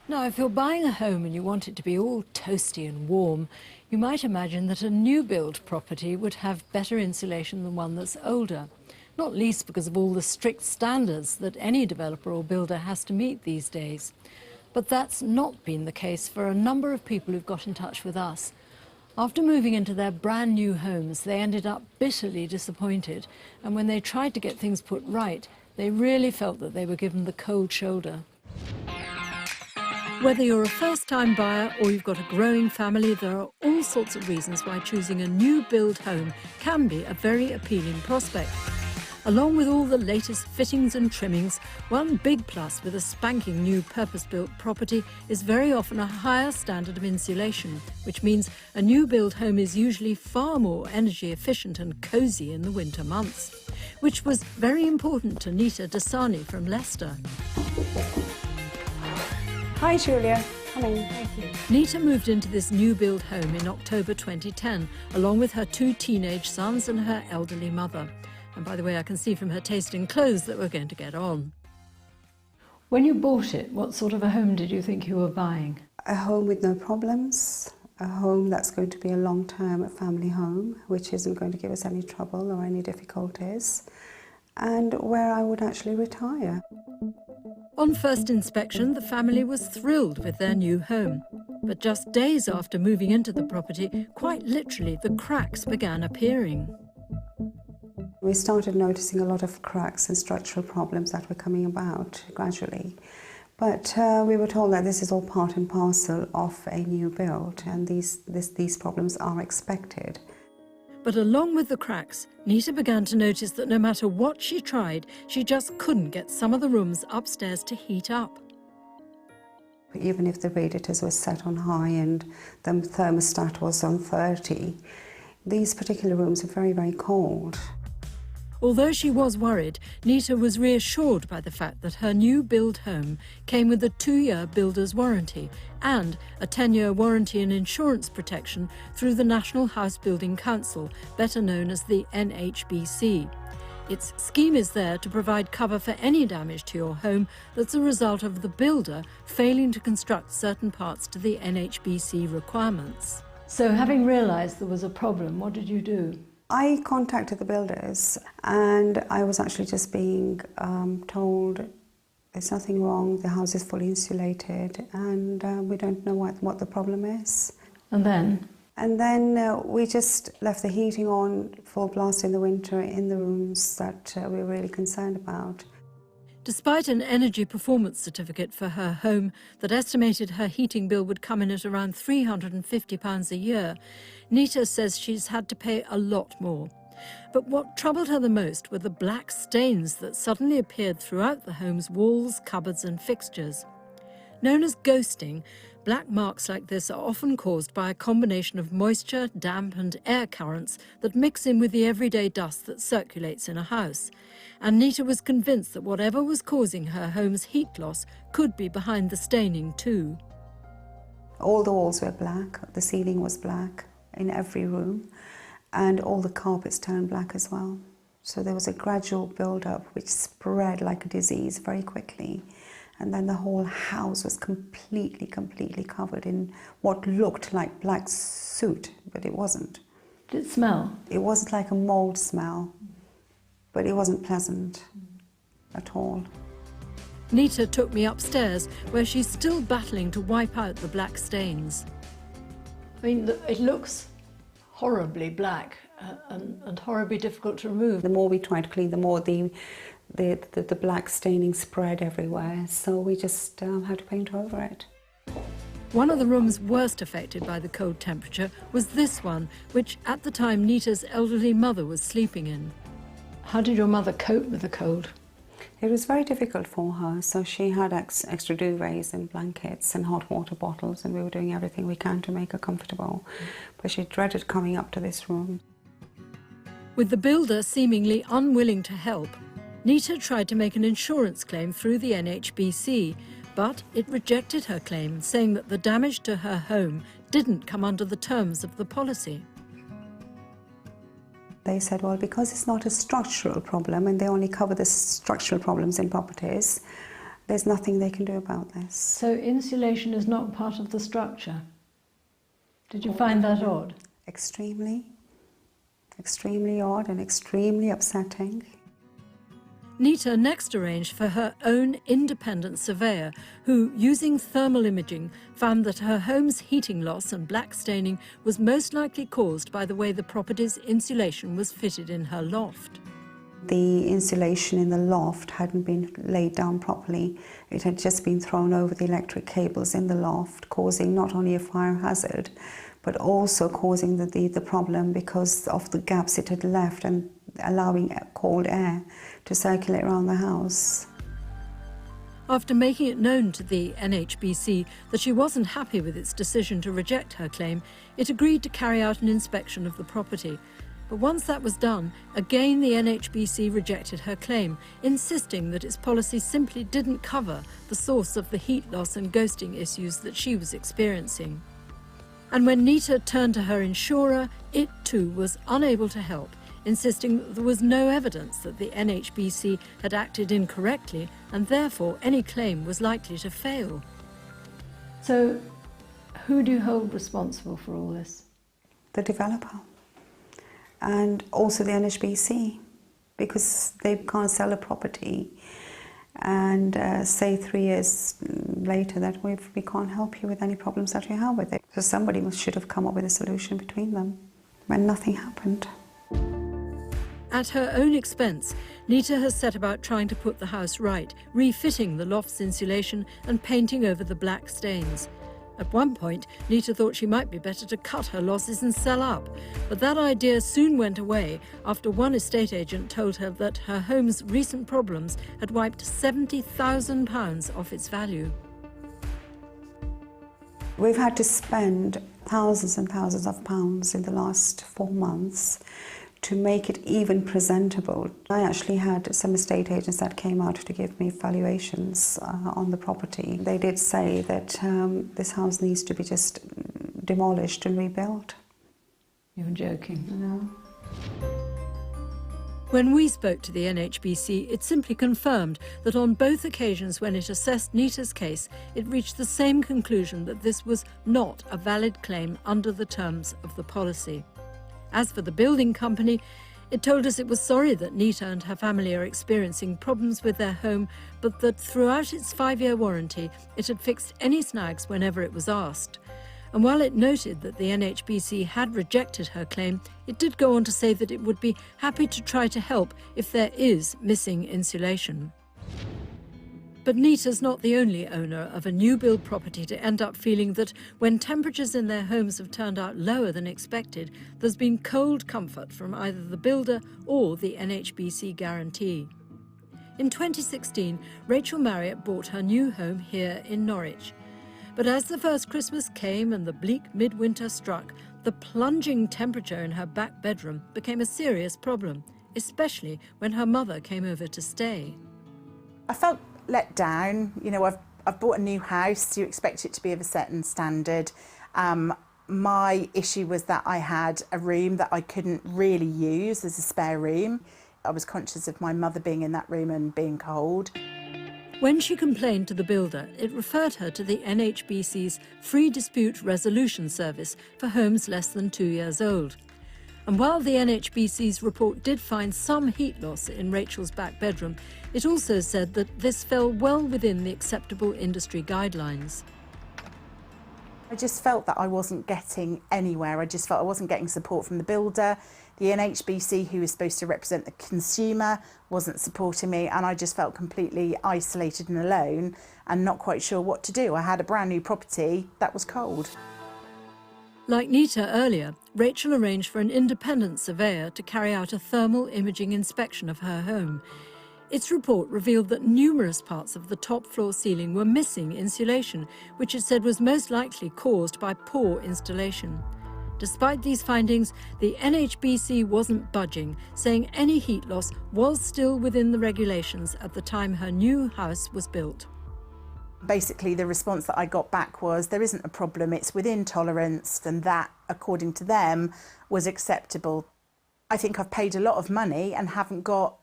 Now, if you're buying a home and you want it to be all toasty and warm, you might imagine that a new build property would have better insulation than one that's older, not least because of all the strict standards that any developer or builder has to meet these days. But that's not been the case for a number of people who've got in touch with us. After moving into their brand new homes, they ended up bitterly disappointed, and when they tried to get things put right, they really felt that they were given the cold shoulder. Whether you're a first-time buyer or you've got a growing family, there are all sorts of reasons why choosing a new build home can be a very appealing prospect. Along with all the latest fittings and trimmings, one big plus with a spanking new purpose-built property is very often a higher standard of insulation, which means a new build home is usually far more energy efficient and cosy in the winter months, which was very important to Nita Dasani from Leicester. Hi Julia, come in. Thank you. Nita moved into this new build home in October 2010, along with her 2 teenage sons and her elderly mother. And by the way, I can see from her taste in clothes that we're going to get on. When you bought it, what sort of a home did you think you were buying? A home with no problems, a home that's going to be a long-term family home, which isn't going to give us any trouble or any difficulties, and where I would actually retire. On first inspection, the family was thrilled with their new home. But just days after moving into the property, quite literally, the cracks began appearing. We started noticing a lot of cracks and structural problems that were coming about gradually. But we were told that this is all part and parcel of a new build, and these problems are expected. But along with the cracks, Nita began to notice that no matter what she tried, she just couldn't get some of the rooms upstairs to heat up. Even if the radiators were set on high and the thermostat was on 30, these particular rooms are very, very cold. Although she was worried, Nita was reassured by the fact that her new build home came with a 2-year builder's warranty and a 10-year warranty and insurance protection through the National House Building Council, better known as the NHBC. Its scheme is there to provide cover for any damage to your home that's a result of the builder failing to construct certain parts to the NHBC requirements. So having realised there was a problem, what did you do? I contacted the builders and I was actually just being told there's nothing wrong, the house is fully insulated and we don't know what the problem is. And then? And then we just left the heating on full blast in the winter in the rooms that we were really concerned about. Despite an energy performance certificate for her home that estimated her heating bill would come in at around £350 a year, Nita says she's had to pay a lot more. But what troubled her the most were the black stains that suddenly appeared throughout the home's walls, cupboards and fixtures. Known as ghosting, black marks like this are often caused by a combination of moisture, damp and air currents that mix in with the everyday dust that circulates in a house. And Nita was convinced that whatever was causing her home's heat loss could be behind the staining too. All the walls were black, the ceiling was black in every room, and all the carpets turned black as well. So there was a gradual build-up which spread like a disease very quickly. And then the whole house was completely covered in what looked like black soot, but it wasn't. Did it smell? It wasn't like a mold smell, but it wasn't pleasant at all. Nita took me upstairs, where she's still battling to wipe out the black stains. I mean, it looks horribly black and horribly difficult to remove. The more we tried to clean, the more the black staining spread everywhere, so we just had to paint over it. One of the rooms worst affected by the cold temperature was this one, which at the time Nita's elderly mother was sleeping in. How did your mother cope with the cold? It was very difficult for her, so she had extra duvets and blankets and hot water bottles, and we were doing everything we can to make her comfortable. But she dreaded coming up to this room. With the builder seemingly unwilling to help, Nita tried to make an insurance claim through the NHBC, but it rejected her claim, saying that the damage to her home didn't come under the terms of the policy. They said, well, because it's not a structural problem and they only cover the structural problems in properties, There's nothing they can do about this. So insulation is not part of the structure? Did you find that odd? Extremely odd and extremely upsetting. Nita next arranged for her own independent surveyor who, using thermal imaging, found that her home's heating loss and black staining was most likely caused by the way the property's insulation was fitted in her loft. The insulation in the loft hadn't been laid down properly. It had just been thrown over the electric cables in the loft, causing not only a fire hazard, but also causing the problem because of the gaps it had left and allowing cold air to circulate around the house. After making it known to the NHBC that she wasn't happy with its decision to reject her claim, it agreed to carry out an inspection of the property. But once that was done, again the NHBC rejected her claim, insisting that its policy simply didn't cover the source of the heat loss and ghosting issues that she was experiencing. And when Nita turned to her insurer, it too was unable to help, insisting that there was no evidence that the NHBC had acted incorrectly and therefore any claim was likely to fail. So, who do you hold responsible for all this? The developer and also the NHBC, because they can't sell a property and say 3 years later that we can't help you with any problems that you have with it. So somebody should have come up with a solution between them when nothing happened. At her own expense, Nita has set about trying to put the house right, refitting the loft's insulation and painting over the black stains. At one point, Nita thought she might be better to cut her losses and sell up, but that idea soon went away after one estate agent told her that her home's recent problems had wiped £70,000 off its value. We've had to spend thousands and thousands of pounds in the last 4 months to make it even presentable. I actually had some estate agents that came out to give me valuations on the property. They did say that this house needs to be just demolished and rebuilt. You're joking. No. When we spoke to the NHBC, it simply confirmed that on both occasions when it assessed Nita's case, it reached the same conclusion that this was not a valid claim under the terms of the policy. As for the building company, it told us it was sorry that Nita and her family are experiencing problems with their home, but that throughout its 5-year warranty, it had fixed any snags whenever it was asked. And while it noted that the NHBC had rejected her claim, it did go on to say that it would be happy to try to help if there is missing insulation. But Nita's not the only owner of a new build property to end up feeling that when temperatures in their homes have turned out lower than expected, there's been cold comfort from either the builder or the NHBC guarantee. In 2016, Rachel Marriott bought her new home here in Norwich. But as the first Christmas came and the bleak midwinter struck, the plunging temperature in her back bedroom became a serious problem, especially when her mother came over to stay. I felt let down. You know, I've bought a new house, you expect it to be of a certain standard. My issue was that I had a room that I couldn't really use as a spare room. I was conscious of my mother being in that room and being cold. When she complained to the builder, it referred her to the NHBC's free dispute resolution service for homes less than 2 years old. And while the NHBC's report did find some heat loss in Rachel's back bedroom, it also said that this fell well within the acceptable industry guidelines. I just felt that I wasn't getting anywhere. I just felt I wasn't getting support from the builder. The NHBC, who is supposed to represent the consumer, wasn't supporting me, and I just felt completely isolated and alone and not quite sure what to do. I had a brand new property that was cold. Like Nita earlier, Rachel arranged for an independent surveyor to carry out a thermal imaging inspection of her home. Its report revealed that numerous parts of the top floor ceiling were missing insulation, which it said was most likely caused by poor installation. Despite these findings, the NHBC wasn't budging, saying any heat loss was still within the regulations at the time her new house was built. Basically, the response that I got back was, there isn't a problem, it's within tolerance, and that, according to them, was acceptable. I think I've paid a lot of money and haven't got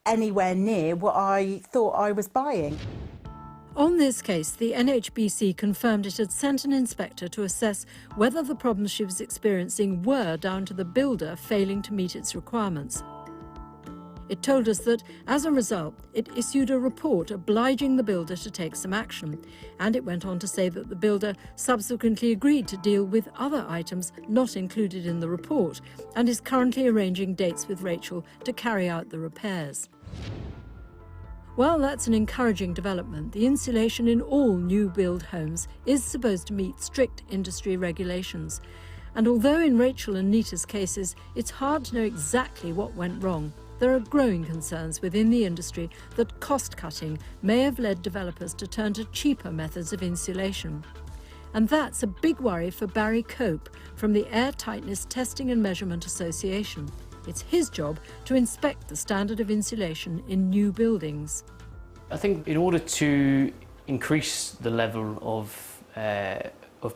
anywhere near what I thought I was buying. On this case, the NHBC confirmed it had sent an inspector to assess whether the problems she was experiencing were down to the builder failing to meet its requirements. It told us that, as a result, it issued a report obliging the builder to take some action, and it went on to say that the builder subsequently agreed to deal with other items not included in the report and is currently arranging dates with Rachel to carry out the repairs. While that's an encouraging development, the insulation in all new build homes is supposed to meet strict industry regulations. And although in Rachel and Nita's cases it's hard to know exactly what went wrong, there are growing concerns within the industry that cost-cutting may have led developers to turn to cheaper methods of insulation. And that's a big worry for Barry Cope from the Air Tightness Testing and Measurement Association. It's his job to inspect the standard of insulation in new buildings. I think in order to increase the level of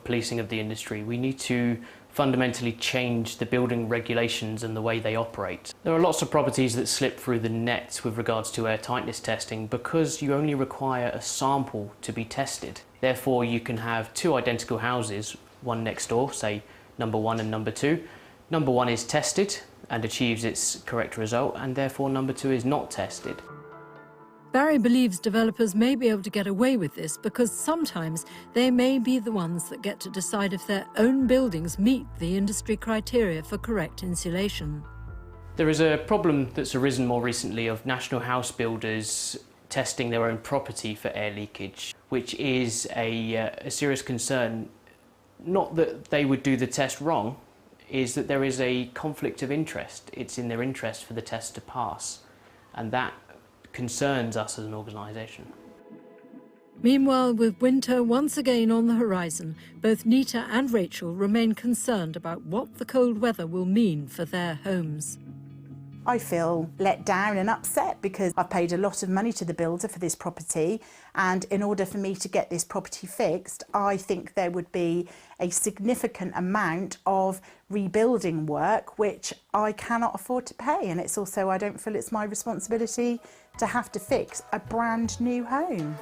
policing of the industry, we need to fundamentally change the building regulations and the way they operate. There are lots of properties that slip through the net with regards to air tightness testing because you only require a sample to be tested. Therefore, you can have two identical houses, one next door, say number 1 and number 2. Number 1 is tested and achieves its correct result, and therefore number 2 is not tested. Barry believes developers may be able to get away with this because sometimes they may be the ones that get to decide if their own buildings meet the industry criteria for correct insulation. There is a problem that's arisen more recently of national house builders testing their own property for air leakage, which is a serious concern. Not that they would do the test wrong, is that there is a conflict of interest. It's in their interest for the test to pass, and that concerns us as an organisation. Meanwhile, with winter once again on the horizon, both Nita and Rachel remain concerned about what the cold weather will mean for their homes. I feel let down and upset because I've paid a lot of money to the builder for this property, and in order for me to get this property fixed, I think there would be a significant amount of rebuilding work which I cannot afford to pay, and it's also, I don't feel it's my responsibility to have to fix a brand new home.